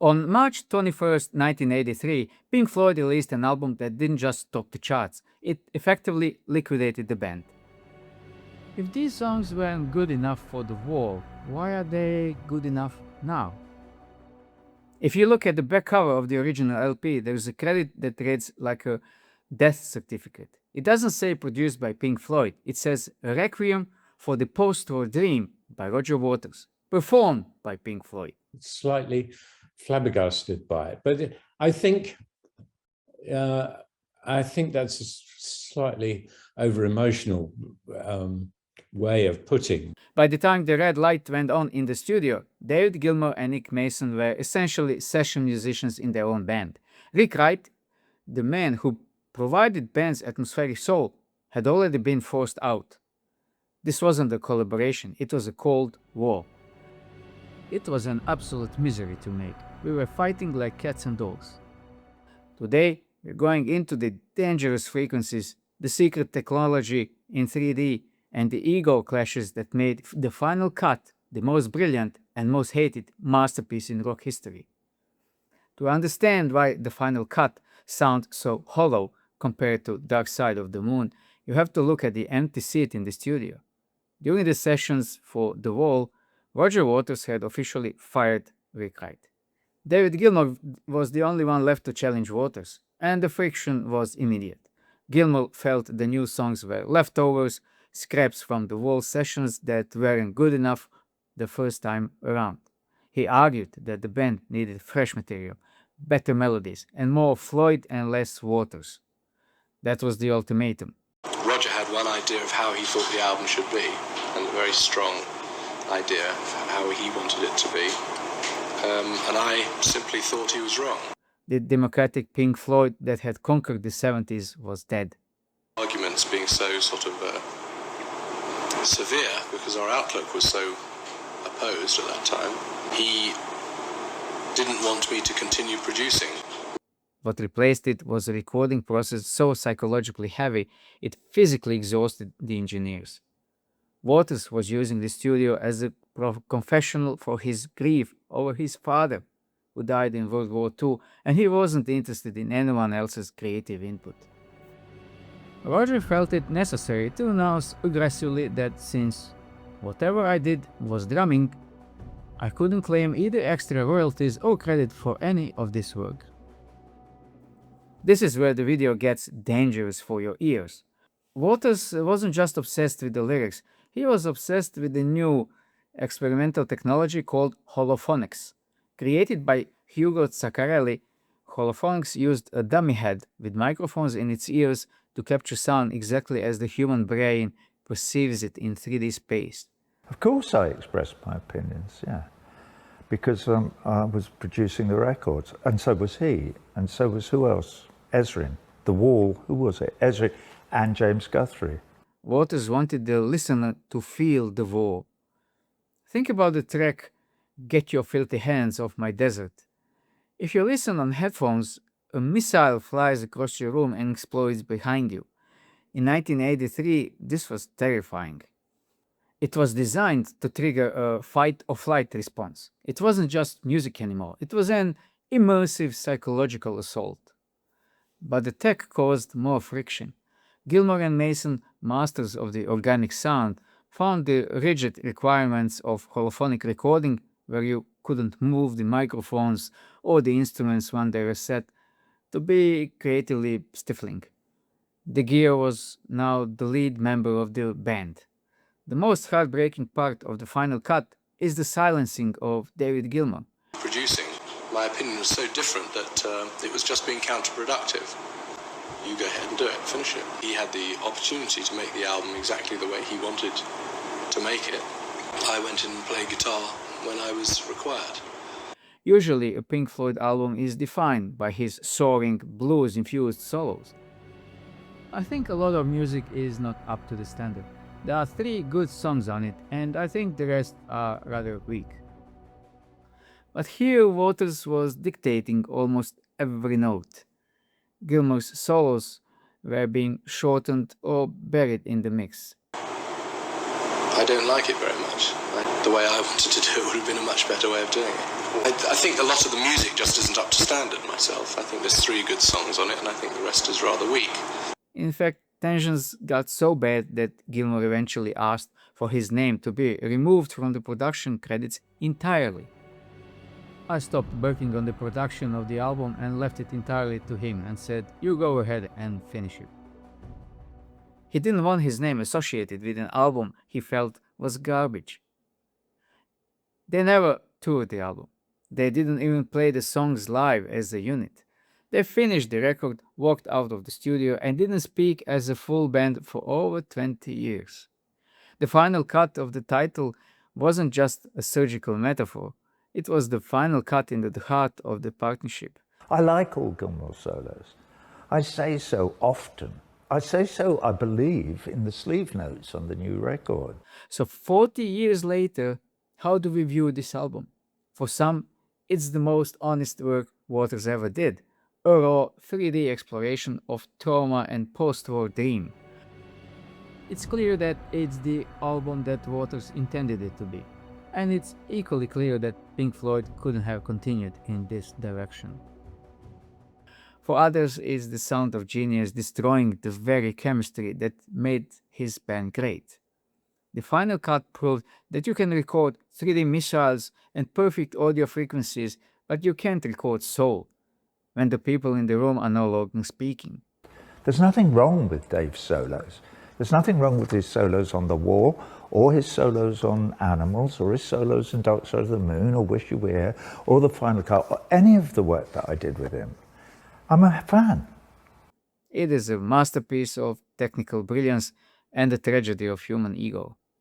On March 21st, 1983, Pink Floyd released an album that didn't just top the charts, it effectively liquidated the band. If these songs weren't good enough for the wall, why are they good enough now? If you look at the back cover of the original LP, there is a credit that reads like a death certificate. It doesn't say produced by Pink Floyd, it says Requiem for the Post-War Dream by Roger Waters, performed by Pink Floyd. Slightly flabbergasted by it, but I think that's a slightly over-emotional way of putting. By the time the red light went on in the studio, David Gilmour and Nick Mason were essentially session musicians in their own band. Rick Wright, the man who provided band's atmospheric soul, had already been forced out. This wasn't a collaboration, it was a cold war. It was an absolute misery to make. We were fighting like cats and dogs. Today, we're going into the dangerous frequencies, the secret technology in 3D, and the ego clashes that made the final cut the most brilliant and most hated masterpiece in rock history. To understand why the final cut sounds so hollow compared to Dark Side of the Moon, you have to look at the empty seat in the studio. During the sessions for The Wall, Roger Waters had officially fired Rick Wright. David Gilmour was the only one left to challenge Waters, and the friction was immediate. Gilmour felt the new songs were leftovers, scraps from The Wall sessions that weren't good enough the first time around. He argued that the band needed fresh material, better melodies, and more Floyd and less Waters. That was the ultimatum. Roger had one idea of how he thought the album should be, and a very strong idea of how he wanted it to be. And I simply thought he was wrong. The democratic Pink Floyd that had conquered the 70s was dead. Arguments being so sort of severe because our outlook was so opposed at that time. He didn't want me to continue producing. What replaced it was a recording process so psychologically heavy it physically exhausted the engineers. Waters was using the studio as a confessional for his grief over his father, who died in World War II, and he wasn't interested in anyone else's creative input. Roger felt it necessary to announce aggressively that since whatever I did was drumming, I couldn't claim either extra royalties or credit for any of this work. This is where the video gets dangerous for your ears. Waters wasn't just obsessed with the lyrics, he was obsessed with the new experimental technology called holophonics. Created by Hugo Zaccarelli, holophonics used a dummy head with microphones in its ears to capture sound exactly as the human brain perceives it in 3D space. Of course I expressed my opinions, yeah. Because I was producing the records, and so was he, and so was who else? Ezrin. The Wall, who was it? Ezrin and James Guthrie. Waters wanted the listener to feel the war. Think about the track Get Your Filthy Hands Off My Desert. If you listen on headphones, a missile flies across your room and explodes behind you. In 1983, this was terrifying. It was designed to trigger a fight-or-flight response. It wasn't just music anymore, it was an immersive psychological assault. But the tech caused more friction. Gilmour and Mason, masters of the organic sound, found the rigid requirements of holophonic recording, where you couldn't move the microphones or the instruments when they were set, to be creatively stifling. De Geer was now the lead member of the band. The most heartbreaking part of the final cut is the silencing of David Gilmour. Producing, my opinion was so different that it was just being counterproductive. You go ahead and do it, finish it. He had the opportunity to make the album exactly the way he wanted to make it. I went in and played guitar when I was required. Usually, a Pink Floyd album is defined by his soaring, blues-infused solos. I think a lot of music is not up to the standard. There are 3 good songs on it, and I think the rest are rather weak. But here Waters was dictating almost every note. Gilmour's solos were being shortened or buried in the mix. I don't like it very much. The way I wanted to do it would have been a much better way of doing it. I think a lot of the music just isn't up to standard myself. I think there's 3 good songs on it, and I think the rest is rather weak. In fact, tensions got so bad that Gilmour eventually asked for his name to be removed from the production credits entirely. I stopped working on the production of the album and left it entirely to him and said, "You go ahead and finish it." He didn't want his name associated with an album he felt was garbage. They never toured the album. They didn't even play the songs live as a unit. They finished the record, walked out of the studio, and didn't speak as a full band for over 20 years. The final cut of the title wasn't just a surgical metaphor, it was the final cut into the heart of the partnership. I like all Gilmour solos. I say so often. I say so, I believe, in the sleeve notes on the new record. So 40 years later, how do we view this album? For some, it's the most honest work Waters ever did, a raw 3D exploration of trauma and post-war dream. It's clear that it's the album that Waters intended it to be, and it's equally clear that Pink Floyd couldn't have continued in this direction. For others, it's the sound of genius destroying the very chemistry that made his band great. The final cut proved that you can record 3D missiles and perfect audio frequencies, but you can't record soul when the people in the room are no longer speaking. There's nothing wrong with Dave's solos. There's nothing wrong with his solos on The Wall, or his solos on Animals, or his solos in Dark Side of the Moon, or Wish You Were Here, or the final cut, or any of the work that I did with him. I'm a fan. It is a masterpiece of technical brilliance and a tragedy of human ego.